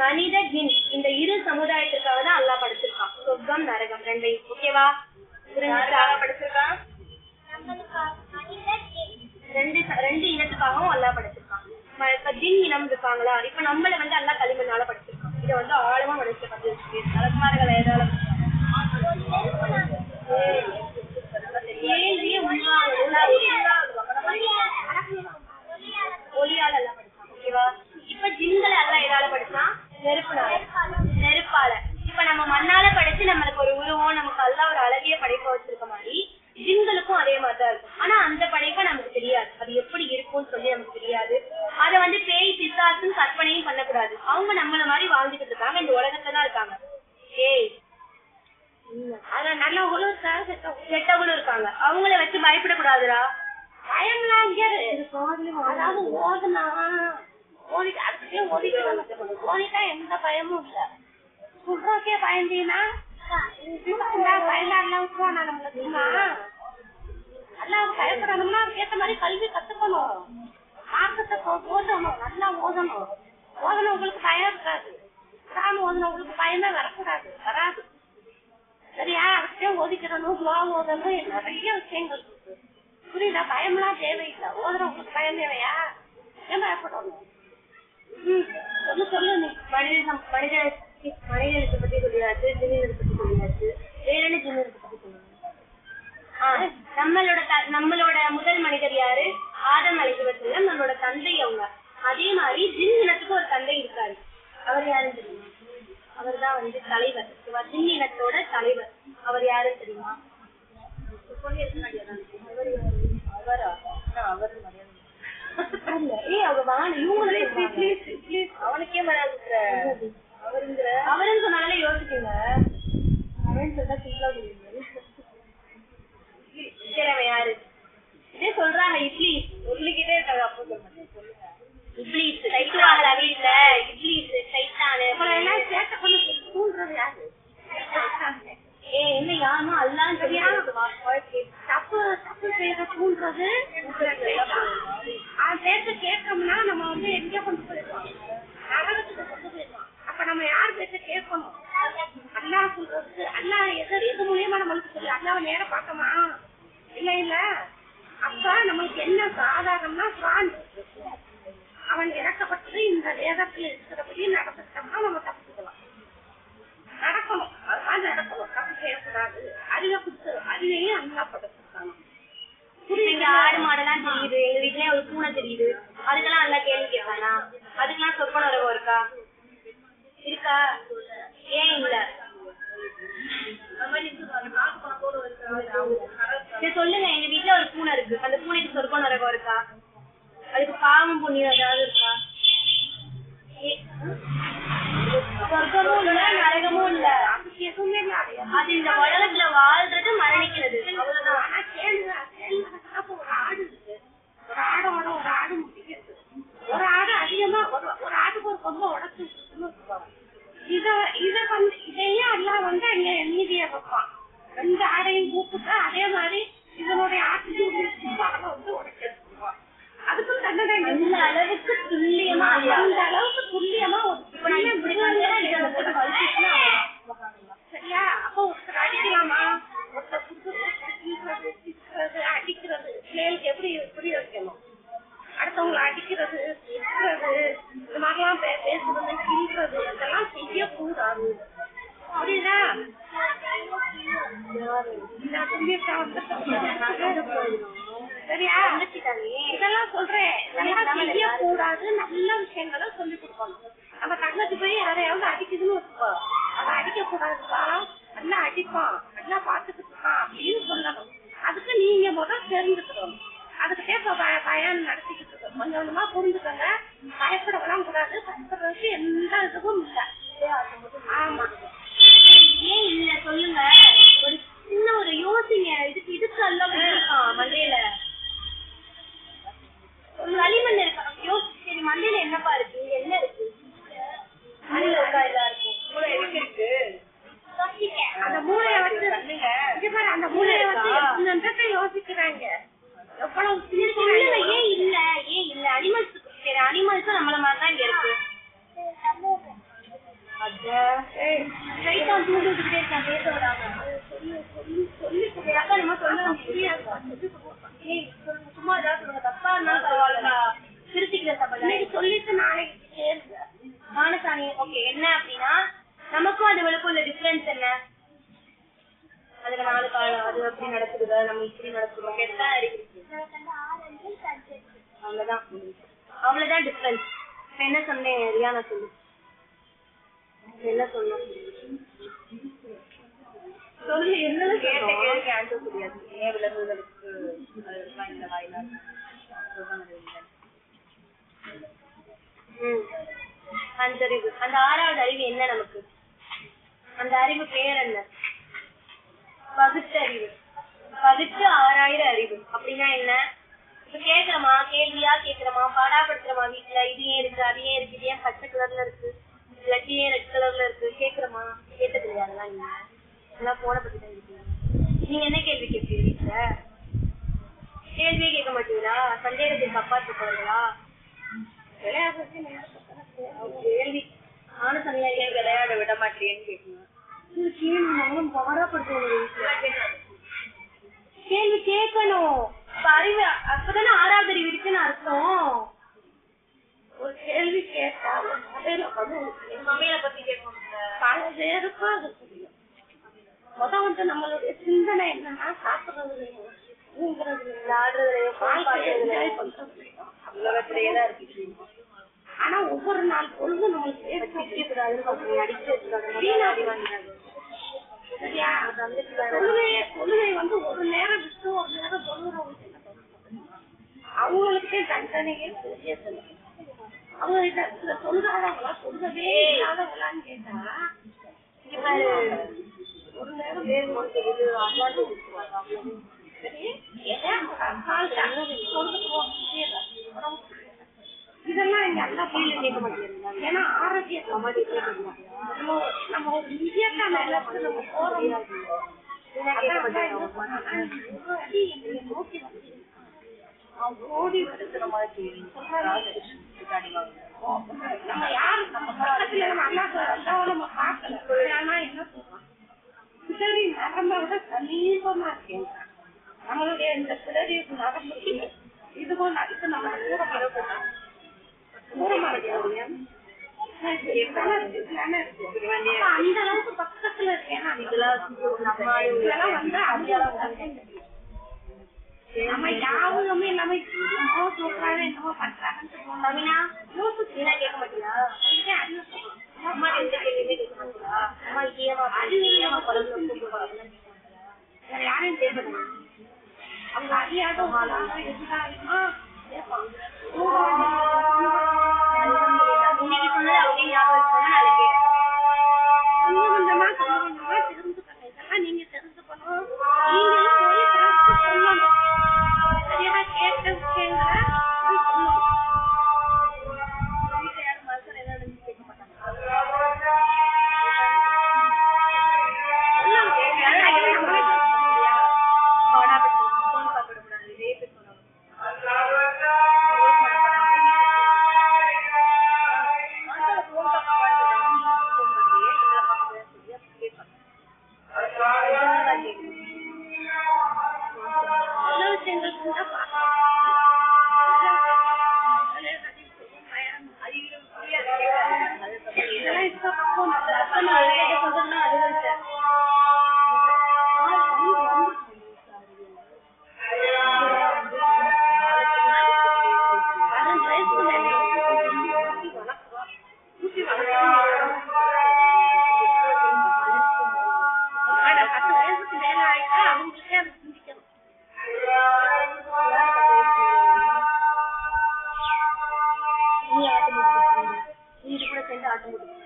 மனித ஜின் இந்த இரு சமுதாயத்திற்காக தான் அல்லாஹ் படைச்சிருக்கான். சொர்க்கம் நரகம் ரெண்டையும். ஓகேவா? படைச்சிருக்கான் ரெண்டு இனத்துக்காகவும் அல்லாஹ் படைச்சிருக்கான். இப்ப ஜின் இனம் இருக்காங்களா, இப்ப நம்மள அல்லாஹ் களிமண்ணால படைச்சிருக்கான். இதை ஆழமா மனுஷன் தலைமார்கள் ஏதாவது ஒளியால எல்லாம் படிச்சான். ஓகேவா? இப்ப ஜின்களை எல்லாம் எதால படிச்சான்? நெருப்பால. இப்ப நம்ம மண்ணால படிச்சு நம்மளுக்கு ஒரு உருவம், நமக்கு எல்லாம் ஒரு அழகிய படைப்பை வச்சிருக்க மாதிரி ஜின்களுக்கும் அதே மாதிரிதான் இருக்கும். ஆனா அந்த படைப்பை நமக்கு தெரியாது, அது எப்படி இருக்கும்னு சொல்லி நமக்கு தெரியாது. அதை பேய் பிசாசுன்னு கற்பனையும் பண்ணக்கூடாது. அவங்க நம்மள மாதிரி வாழ்ந்துகிட்டு இருக்காங்க, இந்த உலகத்துலதான் இருக்காங்க. ஏய் நல்லவங்களும் கெட்டவங்களும் இருக்காங்க, அவங்கள வச்சு பயப்படக்கூடாதுடா. பயம்லாம் அதாவது ஓதுனா ஓடிட்டா எந்த பயமும் இல்ல. சொல்றோக்கே பயந்தீங்கன்னா எல்லாம் பயப்படணும்னா அதுக்கேற்ற மாதிரி கல்வி கத்துக்கணும், மார்க்கத்தை ஓதணும், நல்லா ஓதணும். ஓதனவங்களுக்கு பயம் இருக்காது, ஓதனவங்களுக்கு பயமே வரக்கூடாது, வராது. சரியா? அதுக்கே ஒதுக்கிறணும், ஓதணும், நிறைய விஷயங்கள் இருக்கு. புரியுதா? பயம்லாம் தேவையில்லை. ஓதுறவங்களுக்கு பயம் தேவையா? ஏன் பயப்படணும்? சொல்லு நீ. மனிதனுக்கு பத்தி சொல்லியாச்சு, ஜின்னினத்தை பத்தி சொல்லியாச்சு. வேற என்ன ஜின்னினத்தை பத்தி சொல்லுங்க. நம்மளோட முதல் மனிதர் யாரு? ஆதம் அலைஹிஸ்ஸலாம், நம்மளோட தந்தை அவங்க. அதே மாதிரி ஜின் இனத்துக்கு ஒரு தந்தை இருக்காரு. அவர் யாருன்னு தெரியுமா? அவர் தான் தலைவர், ஜின் இனத்தோட தலைவர். அவர் யாருன்னு தெரியுமா? அவனுக்கே அவருன்னு சொன்னாலே யோசிக்குங்க. யாரு இதே சொல்றாங்க? இப்ளீஸ் சொல்லிக்கிட்டே இருக்காங்க. அப்போ சொல்லுங்க. இப்ளீஸ் சைத்தான வீட்ல இப்ளீஸ் சைத்தானு எல்லாம் சேட்டை பண்ணி தூண்டுறது யாரு? என்ன யாருமா அல்லான்னு சொல்லியா? தப்பு செய்யற தூண்டுறது. பேச கேட்கணும்னா நம்ம எங்க கொண்டு போயிடுவோம்? நரகத்துக்கு கொண்டு போயிடுவோம். அப்ப நம்ம யார் பேச கேட்கணும்? அல்லாஹ் சொல்றது. அல்லாஹ் எது மூலியமா நம்மளுக்கு சொல்லி அல்லாவை நேரம் பார்க்கமா? இல்ல. அப்ப நம்மளுக்கு என்ன ஆதாரம்னா அவன் இறக்கப்பட்டது இந்த வேதத்துல இருக்கிறபடி நடந்துட்டோம்னா நம்ம தப்புக்கலாம். நடக்கணும், அதுதான் நடக்கணும். தப்பு செய்யக்கூடாது. அறிவை கொடுத்து அறிவையும் அண்ணா படுத்திருக்காங்க. ஆடு மாடெல்லாம் தெரியுது, எங்க வீட்லயே ஒரு பூனை தெரியுது, அதுக்கெல்லாம் நல்லா கேள்வி கேட்பானா? அதுக்கெல்லாம் சொப்பன உறவு இருக்கா? ஏன் இல்ல? சொல்லுங்க. எங்க வீட்டுல ஒரு பூனை இருக்கு, அந்த பூனைக்கு சொர்க்கம் நரகம் இருக்கா? அதுக்கு பாவம் புண்ணியம் ஏதாவது இருக்கா? சொர்க்கமும் இல்ல, நரகமும் இல்ல, எதுவுமே இல்ல. அது இந்த உலகத்துல வாழ்றது, மரணிக்கிறது, அவ்வளவுதான். ஒரு ஆடு இருக்கு, ஒரு ஆடோட ஒரு ஆடு முடிக்கிறது. ஒரு ஆடு அதிகமா ஒரு ஆட்டுக்கு ஒரு கொம்ப உடச்சு இதையும் எல்லாம் அங்க நீதியை வைப்பான். ரெண்டு ஆடையும் கூப்பிட்டு அதே மாதிரி இதனுடைய ஆட்டுக்கு உடைச்சிருப்பான். அதுக்கும் தண்டனை இந்த அளவுக்கு துல்லியமா சரியா? அப்போ ஒருத்தர் அடிக்கலாமா? ஒருத்தர் அடிக்கிறது பிள்ளைகளுக்கு எப்படி புரிய வைக்கணும்? அடுத்தவங்களை அடிக்கிறது, இந்த மாதிரிலாம் பேசுறது, கிள்றது, இதெல்லாம் செய்யக்கூடாது. புரியுதா? சரியா? இதெல்லாம் சொல்றேன், இதெல்லாம் செய்யக்கூடாது. நல்ல விஷயங்களை சொல்லி கொடுக்கணும். நம்ம தங்கச்சி போய் யாரையாவது அடிக்குதுன்னு வச்சுக்கோ, அதை அடிக்க கூடாதுப்பா, நல்லா அடிப்பான், நல்லா பாத்துக்கிட்டு இருக்கான் அப்படின்னு சொல்லணும். அதுக்கு நீங்க முதல் தெரிஞ்சுக்கணும். அதுக்கிட்டே பயன் நடத்திக்கிட்டு இருக்கோம். கொஞ்சம் கொஞ்சமா புரிஞ்சுக்கோங்க. பயப்படலாம் கூடாது. பயப்படுறதுக்கு எந்த இதுவும் இல்லை. ஆமா. ஏன் இல்ல சொல்லுங்க. ஒரு சின்ன ஒரு யோசிங்க. இதுக்கு எல்லாம் மண்டையில களிமண் இருக்கா? சரி, மண்டையில என்னப்பா இருக்கு? என்ன இருக்கு? மண்ணில இருக்கா? எல்லாருக்கும் மூளை இருக்கு. அந்த மூளைய வச்சு அந்த மூளைய வச்சு யோசிக்கிறாங்க. ஏன் இல்ல அனிமல்ஸும் நம்மள மாதிரிதான் இங்க இருக்கு. சும்மா ஏதாவது தப்பா இருந்தாலும் பரவாயில்ல, திருத்திக்கிற சபை சொல்லிட்டு நாளைக்கு மானசாணி. ஓகே, என்ன அப்படின்னா நமக்கும் அதுவளுக்கும் உள்ள டிஃபரன்ஸ் என்ன? அதுல 4 காலம் அது அப்படி நடக்குது, நம்ம இப்படி நடக்குது, கெட்டா இருக்கு, அவ்வளவுதான் அவ்வளவுதான் டிஃபரன்ஸ். என்ன சொன்னேன் ரியானா? சொல்லு, என்ன சொன்னோம்? சொல்லு, என்ன கேட்ட கேள்விக்கு ஆன்சர் தெரியாது. ஏன் விலங்குகளுக்கு இந்த வாயிலாக அஞ்சறிவு. அந்த 6வது அறிவு என்ன நமக்கு? அந்த அறிவு பேர் என்ன? பகுத்தறிவு. பகுத்து ஆராயிர அறிவு அப்படின்னா என்ன? இப்ப கேக்குறமா, கேள்வியா கேக்குறமா, பாடாப்படுத்துறமா, வீட்டுல இது ஏன் இருக்கு, அது ஏன் இருக்கு, இது ஏன் பச்சை கலர்ல இருக்கு, இல்லாட்டி ஏன் ரெட் கலர்ல இருக்கு, கேக்குறமா? கேட்டது இல்லையா? அதெல்லாம் நீங்க எல்லாம் போன பத்தி தான் இருக்கீங்க. நீங்க என்ன கேள்வி கேட்பீங்க? வீட்டுல கேள்வியே கேட்க மாட்டீங்களா? சந்தேகத்துக்கு அப்பாத்து போறீங்களா? கேள்வி நானும் தனியா ஏன் விளையாட விட மாட்டேன்னு கேட்குங்க. கேள்வி கேட்கணும். அறிவு அப்பதானே 6வது அறிவு இருக்குன்னு அர்த்தம். ஒரு கேள்வி கேட்டா சமையலை பத்தி கேட்கணும். பல பேருக்கும் அது புரியும். வந்து நம்மளுடைய சிந்தனை என்னன்னா சாப்பிடுறது, ஆனா ஒவ்வொரு நாள் பொழுது நம்மளுக்கு தொழுகை வந்து ஒரு நேரம் விட்டு ஒரு நேரம் தொழுகிறவங்களுக்கு அவங்களுக்கே தண்டனையே தெரியல. அவங்க தொழுதாதவங்களா தொழுகவே இல்லாதவங்களான்னு கேட்டா ஒரு நேரம் இதெல்லாம் இங்க அந்த பீல கேட்க மாட்டேங்குது. ஏன்னா ஆரோக்கியம் நம்ம ஒரு விஜயக்கான இடத்துல நம்ம போறோம். நோக்கி ஓடி எடுக்கிற மாதிரி நம்ம யாரு நம்ம பக்கத்துல நல்லா நம்ம பார்க்கல. ஆனா என்ன சொல்றோம், பிடரி நரம்ப விட சமீபமா இருக்கேன். நம்மளுடைய இந்த பிடரி நரம்பு இதுவும் நடித்து நம்ம அந்த அளவுக்கு பக்கத்துல இருக்கேன். நம்ம யாருமே இல்லாம சொல்றாங்க என்னமோ பண்றாங்கன்னு கேட்க மாட்டியா? அம்மா எந்த கேள்வியுமே கேட்க மாட்டியா? அம்மா யாரையும் தேவைப்படுங்க. அவங்க அறியாத இன்னைக்கு சொன்னது அவங்க ஞாபகம் நாளைக்கு கொஞ்சமா தெரிஞ்சுக்கணும். இதெல்லாம் நீங்க தெரிஞ்சுக்கணும். நீங்களும் போய் சொல்லணும். சரியா கேட்ட விஷயங்களை சொல்லணும். யாரும் மனுஷன் என்ன கேட்க மாட்டாங்க. ஆட்டம்